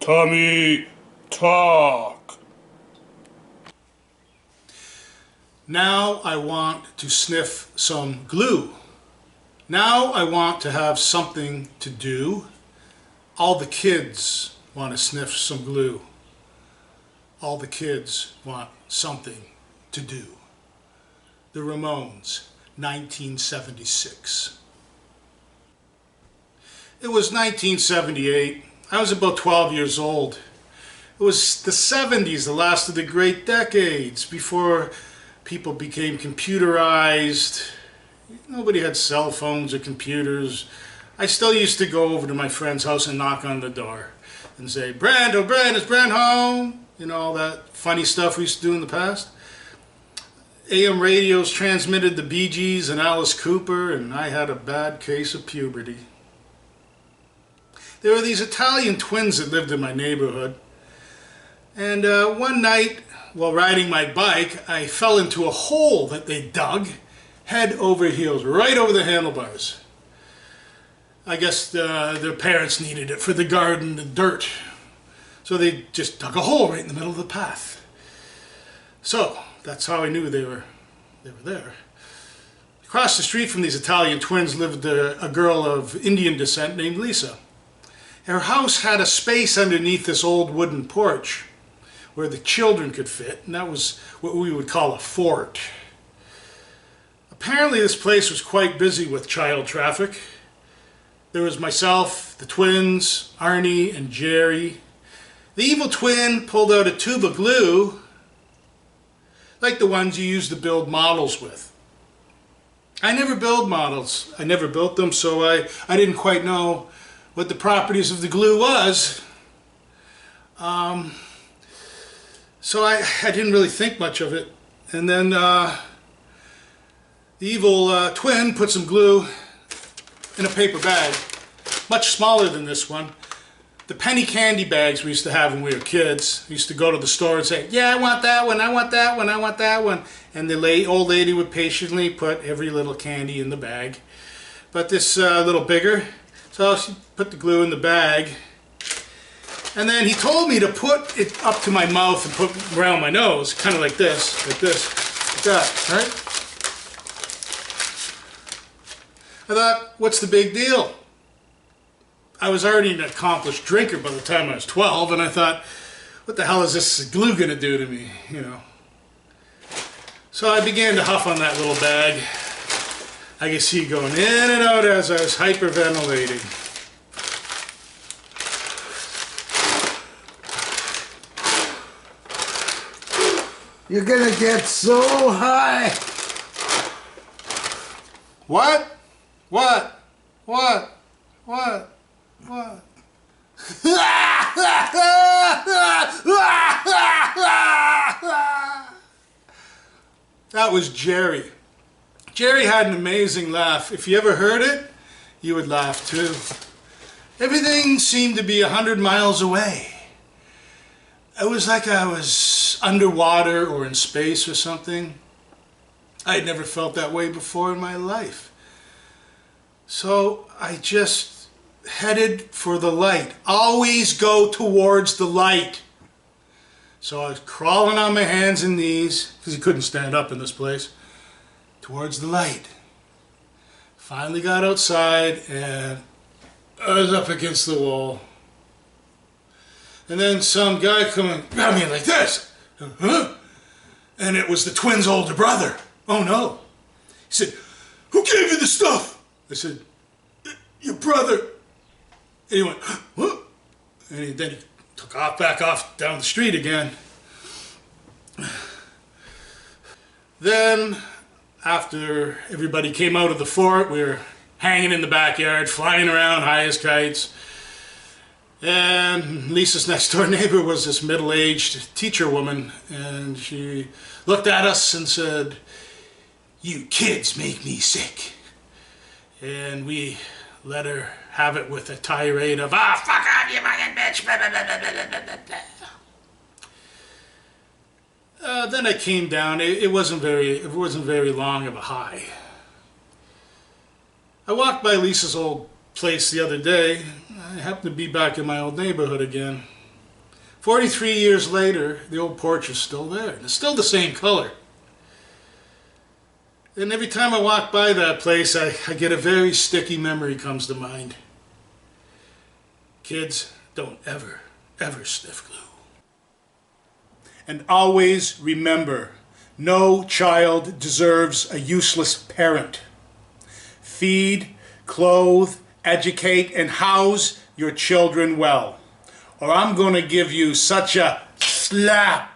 Tommy, talk. Now I want to sniff some glue. Now I want to have something to do. All the kids want to sniff some glue. All the kids want something to do. The Ramones, 1976. It was 1978. I was about 12 years old. It was the 70s, the last of the great decades, before people became computerized. Nobody had cell phones or computers. I still used to go over to my friend's house and knock on the door and say, "Brand, oh Brand, is Brand home?" You know, all that funny stuff we used to do in the past. AM radios transmitted the Bee Gees and Alice Cooper, and I had a bad case of puberty. There were these Italian twins that lived in my neighborhood. And one night, while riding my bike, I fell into a hole that they dug, head over heels, right over the handlebars. I guess their parents needed it for the garden, the dirt. So they just dug a hole right in the middle of the path. So that's how I knew they were there. Across the street from these Italian twins lived a girl of Indian descent named Lisa. Her house had a space underneath this old wooden porch where the children could fit, and that was what we would call a fort. Apparently this place was quite busy with child traffic. There was myself, the twins, Arnie, and Jerry. The evil twin pulled out a tube of glue, like the ones you use to build models with. I never build models. I never built them, so I didn't quite know what the properties of the glue was. So I didn't really think much of it. And then the evil twin put some glue in a paper bag, much smaller than this one. The penny candy bags we used to have when we were kids. We used to go to the store and say, "Yeah, I want that one, I want that one, I want that one." And the old lady would patiently put every little candy in the bag. But this little bigger, so she put the glue in the bag. And then he told me to put it up to my mouth and put it around my nose, kind of like this, like that, right? I thought, what's the big deal? I was already an accomplished drinker by the time I was 12, and I thought, what the hell is this glue gonna do to me, you know? So I began to huff on that little bag. I could see going in and out as I was hyperventilating. You're gonna get so high. What? What? That was Jerry. Jerry had an amazing laugh. If you ever heard it, you would laugh too. Everything seemed to be 100 miles away. It was like I was underwater or in space or something. I'd never felt that way before in my life. So I just headed for the light. Always go towards the light. So I was crawling on my hands and knees, because you couldn't stand up in this place, towards the light. Finally got outside and I was up against the wall. And then some guy come and grabbed me like this. Huh? And it was the twins' older brother. Oh no. He said, "Who gave you the stuff?" I said, "Your brother." And he went, "What?" And then he took off, back off down the street again. Then, after everybody came out of the fort, we were hanging in the backyard, flying around high as kites. And Lisa's next door neighbor was this middle-aged teacher woman, and she looked at us and said, "You kids make me sick." And we let her have it with a tirade of, "Ah, fuck off, you fucking bitch." Then I came down. It wasn't very long of a high. I walked by Lisa's old place the other day. I happened to be back in my old neighborhood again. 43 years later, the old porch is still there. And it's still the same color. And every time I walk by that place, I get a very sticky memory comes to mind. Kids, don't ever, ever sniff glue. And always remember, no child deserves a useless parent. Feed, clothe, educate, and house your children well, or I'm going to give you such a slap